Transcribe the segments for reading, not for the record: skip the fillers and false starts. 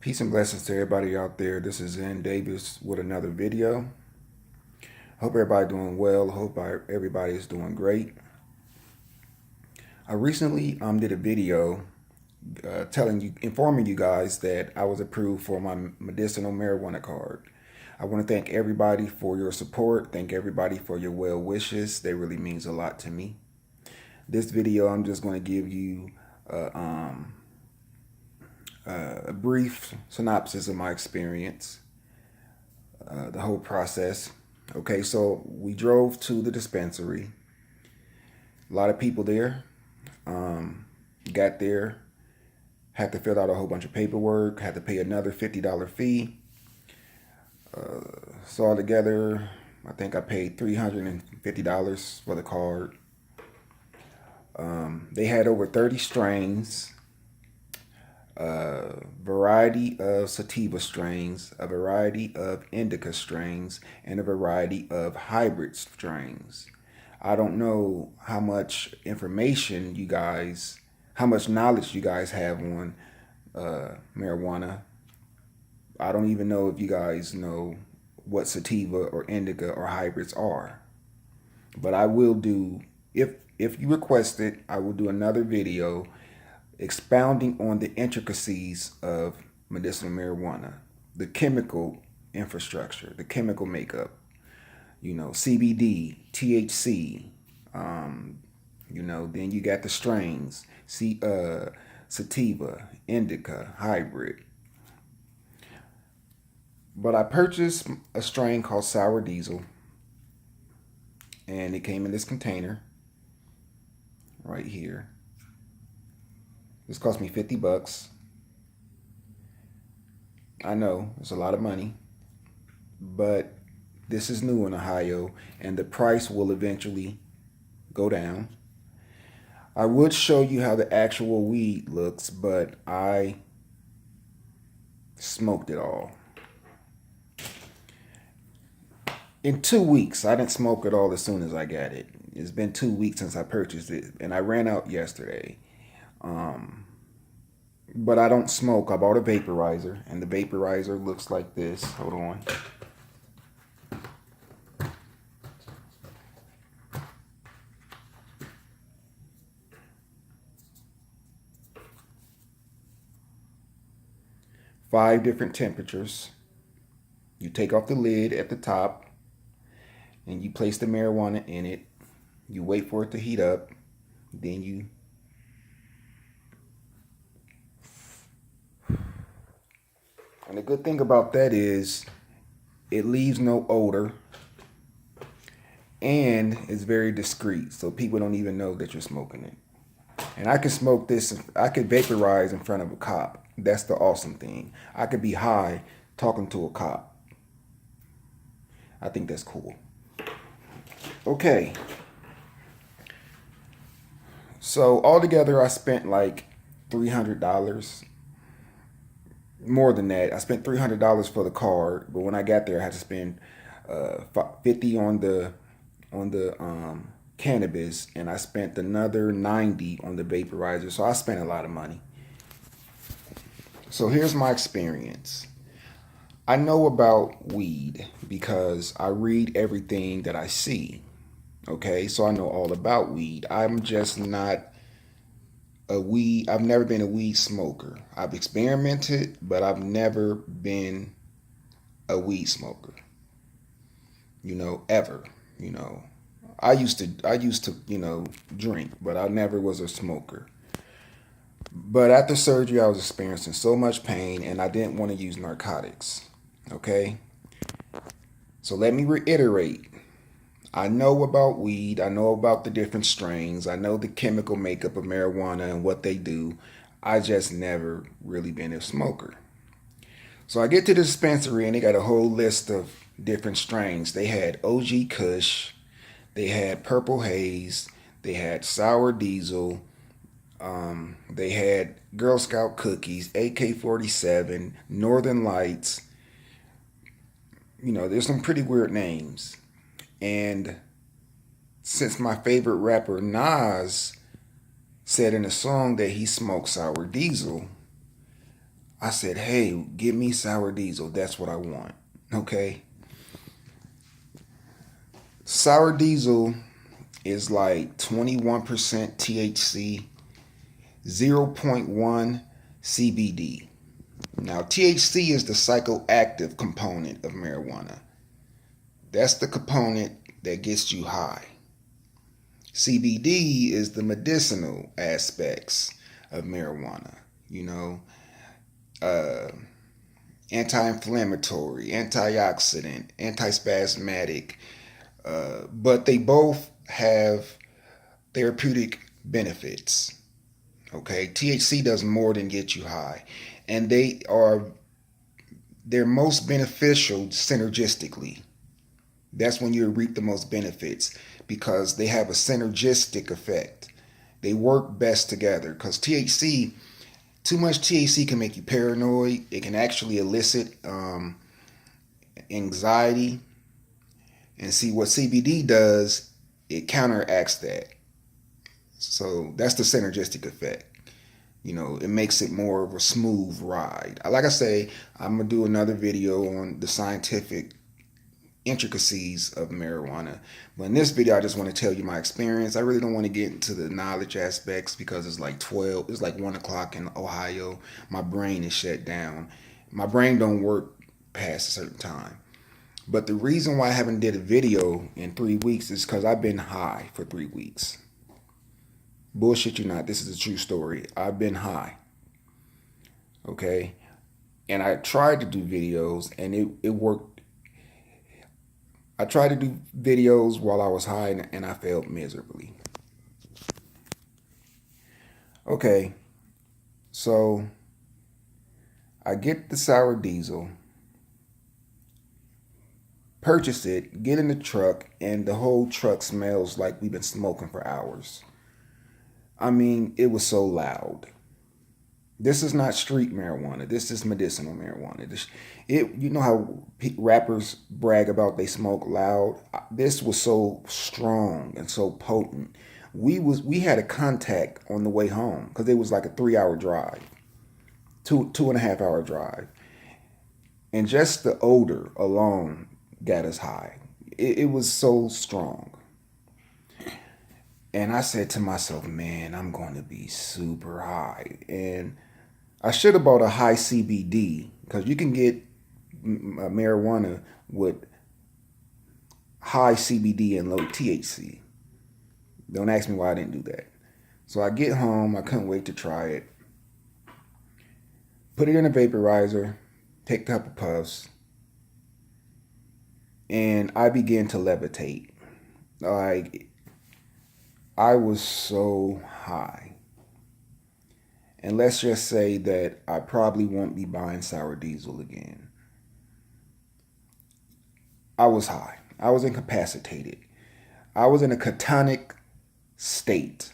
Peace and blessings to everybody out there. This is Davis with another video. Hope everybody doing well. Hope everybody is doing great. I recently did a video informing you guys that I was approved for my medicinal marijuana card. I want to thank everybody for your support. Thank everybody for your well wishes. That really means a lot to me. This video, I'm just going to give you a brief synopsis of my experience, the whole process. Okay, so we drove to the dispensary. A lot of people there. Got there, had to fill out a whole bunch of paperwork, had to pay another $50 fee. So altogether, I think I paid $350 for the card. They had over 30 strains, a variety of sativa strains, a variety of indica strains, and a variety of hybrid strains. I don't know how much information how much knowledge you guys have on marijuana. I don't even know if you guys know what sativa or indica or hybrids are. But I will do, if you request it, I will do another video expounding on the intricacies of medicinal marijuana, the chemical infrastructure, the chemical makeup, CBD, THC, then you got the strains, sativa, indica, hybrid. But I purchased a strain called Sour Diesel, and it came in this container right here. This cost me $50. I know it's a lot of money, but this is new in Ohio, and the price will eventually go down. I would show you how the actual weed looks, but I smoked it all. In 2 weeks, I didn't smoke it all as soon as I got it. It's been 2 weeks since I purchased it, and I ran out yesterday. But I don't smoke. I bought a vaporizer, and the vaporizer looks like this. Hold on. Five different temperatures. You take off the lid at the top, and you place the marijuana in it. You wait for it to heat up. Then you And the good thing about that is it leaves no odor, and it's very discreet, so people don't even know that you're smoking it. And I can smoke this, I could vaporize in front of a cop. That's the awesome thing. I could be high talking to a cop. I think that's cool. Okay. So altogether, I spent like $300. More than that. I spent $300 for the card, but when I got there, I had to spend $50 on the cannabis, and I spent another $90 on the vaporizer. So I spent a lot of money. So here's my experience. I know about weed because I read everything that I see. Okay, so I know all about weed. I'm just not I've never been a weed smoker. I've experimented, but I've never been a weed smoker. Ever. I used to drink, but I never was a smoker. But after surgery, I was experiencing so much pain, and I didn't want to use narcotics. Okay? So let me reiterate. I know about weed. I know about the different strains. I know the chemical makeup of marijuana and what they do. I just never really been a smoker. So I get to the dispensary, and they got a whole list of different strains. They had OG Kush. They had Purple Haze. They had Sour Diesel. They had Girl Scout Cookies, AK-47, Northern Lights. There's some pretty weird names. And since my favorite rapper Nas said in a song that he smoked Sour Diesel, I said, hey, give me sour diesel. That's what I want. Okay. Sour diesel is like 21% THC, zero point 0.1 CBD. Now, THC is the psychoactive component of marijuana. That's the component that gets you high. CBD is the medicinal aspects of marijuana. You know, uh, anti-inflammatory, antioxidant, antispasmodic, but they both have therapeutic benefits. Okay, THC does more than get you high, and they're most beneficial synergistically. That's when you reap the most benefits because they have a synergistic effect. They work best together because too much THC can make you paranoid. It can actually elicit anxiety. And see what CBD does, it counteracts that. So that's the synergistic effect. You know, it makes it more of a smooth ride. Like I say, I'm going to do another video on the scientific intricacies of marijuana. But in this video, I just want to tell you my experience. I really don't want to get into the knowledge aspects because it's like 1 o'clock in Ohio. My brain is shut down. My brain don't work past a certain time. But the reason why I haven't did a video in 3 weeks is because I've been high for 3 weeks. Bullshit you not, this is a true story. I've been high. Okay? And I tried to do videos and it worked. I tried to do videos while I was high and I failed miserably. Okay, so I get the sour diesel, purchase it, get in the truck, and the whole truck smells like we've been smoking for hours. I mean, it was so loud. This is not street marijuana. This is medicinal marijuana. You know how rappers brag about they smoke loud? This was so strong and so potent. We had a contact on the way home because it was like a 3-hour drive, 2.5 hour drive, and just the odor alone got us high. It was so strong. And I said to myself, man, I'm going to be super high. And I should have bought a high CBD because you can get marijuana with high CBD and low THC. Don't ask me why I didn't do that. So I get home. I couldn't wait to try it. Put it in a vaporizer. Take a couple puffs. And I began to levitate. Like, I was so high. And let's just say that I probably won't be buying sour diesel again. I was high. I was incapacitated. I was in a catatonic state.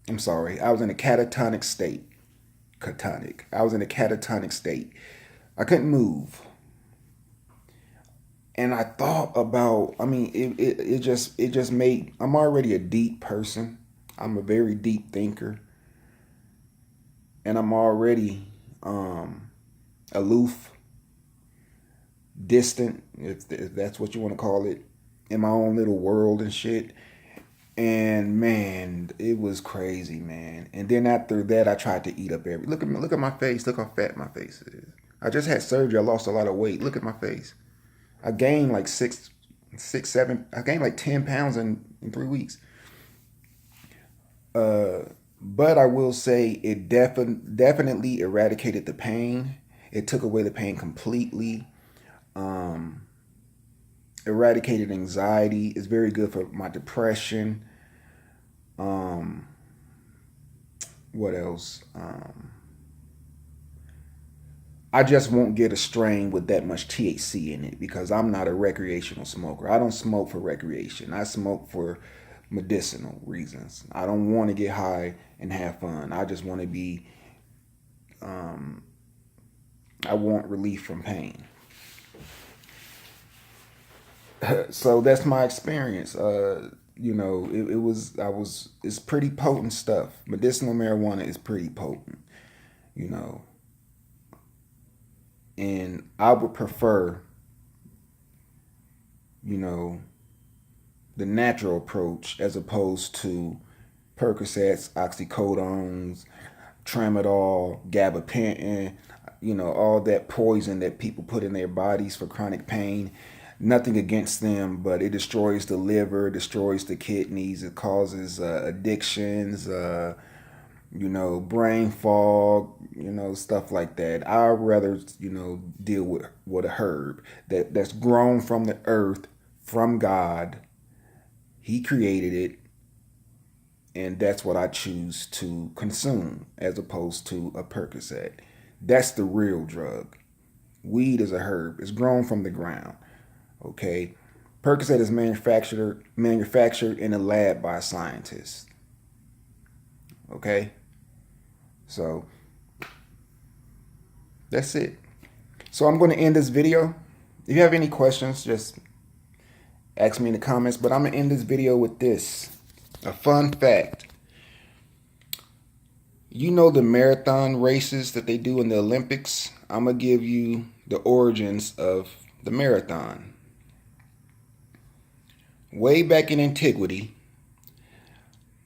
I'm sorry. I was in a catatonic state. Catonic. I was in a catatonic state. I couldn't move. And I thought about, I mean, it just made, I'm already a deep person. I'm a very deep thinker. And I'm already aloof, distant, if that's what you want to call it, in my own little world and shit. And man, it was crazy, man. And then after that, I tried to eat up look at my face. Look how fat my face is. I just had surgery. I lost a lot of weight. Look at my face. I gained like 7. I gained like 10 pounds in 3 weeks. But I will say it definitely eradicated the pain. It took away the pain completely. Eradicated anxiety. It's very good for my depression. What else? I just won't get a strain with that much THC in it because I'm not a recreational smoker. I don't smoke for recreation. I smoke for medicinal reasons. I don't want to get high and have fun. I just want to be, I want relief from pain. So that's my experience. It's pretty potent stuff. Medicinal marijuana is pretty potent, you know. And I would prefer, you know, the natural approach as opposed to Percocets, oxycodones, tramadol, gabapentin, all that poison that people put in their bodies for chronic pain. Nothing against them, but it destroys the liver, destroys the kidneys, it causes addictions, brain fog, stuff like that. I'd rather, deal with a herb that's grown from the earth, from God. He created it, and that's what I choose to consume as opposed to a Percocet. That's the real drug. Weed is a herb. It's grown from the ground. Okay. Percocet is manufactured in a lab by a scientist. Okay. So that's it. So I'm going to end this video. If you have any questions, just ask me in the comments. But I'm going to end this video with this. A fun fact. You know the marathon races that they do in the Olympics? I'm going to give you the origins of the marathon. Way back in antiquity,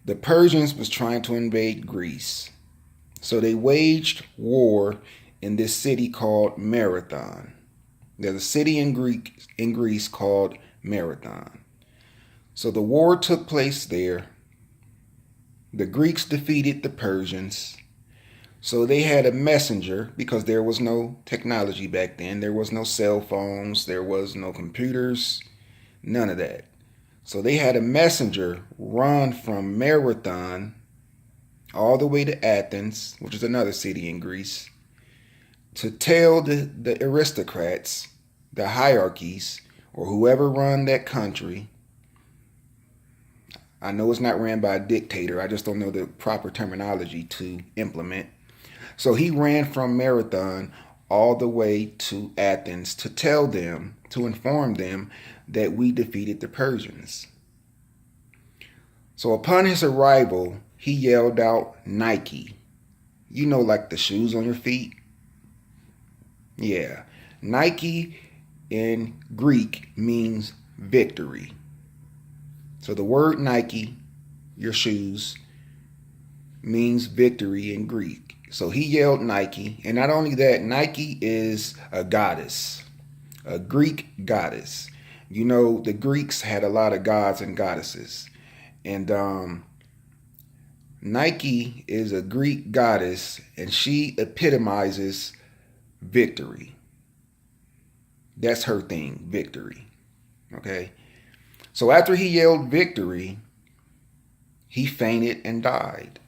the Persians was trying to invade Greece. So they waged war in this city called Marathon. There's a city in Greece called Marathon. So the war took place there. The Greeks defeated the Persians. So they had a messenger, because there was no technology back then. There was no cell phones. There was no computers. None of that. So they had a messenger run from Marathon all the way to Athens, which is another city in Greece, to tell the aristocrats, the hierarchies, or whoever run that country. I know it's not ran by a dictator. I just don't know the proper terminology to implement. So he ran from Marathon all the way to Athens to tell them, to inform them that we defeated the Persians. So upon his arrival, he yelled out Nike. Like the shoes on your feet? Yeah. Nike in Greek means victory. So the word Nike, your shoes, means victory in Greek. So he yelled Nike. And not only that, Nike is a goddess, a Greek goddess. The Greeks had a lot of gods and goddesses. And Nike is a Greek goddess, and she epitomizes victory. That's her thing, victory. Okay? So after he yelled victory, he fainted and died.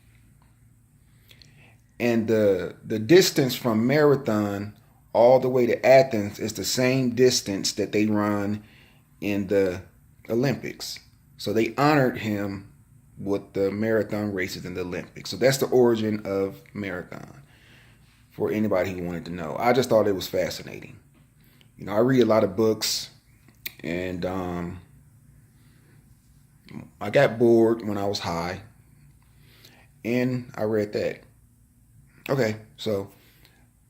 And the distance from Marathon all the way to Athens is the same distance that they run in the Olympics. So they honored him with the marathon races in the Olympics. So that's the origin of marathon, for anybody who wanted to know. I just thought it was fascinating. I read a lot of books, and I got bored when I was high, and I read that. Okay, so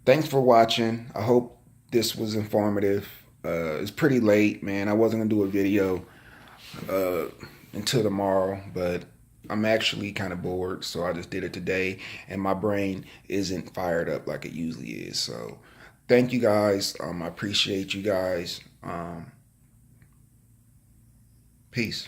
thanks for watching. I hope this was informative. It's pretty late, man. I wasn't going to do a video until tomorrow, but I'm actually kind of bored, so I just did it today, and my brain isn't fired up like it usually is. So thank you guys. I appreciate you guys. Peace.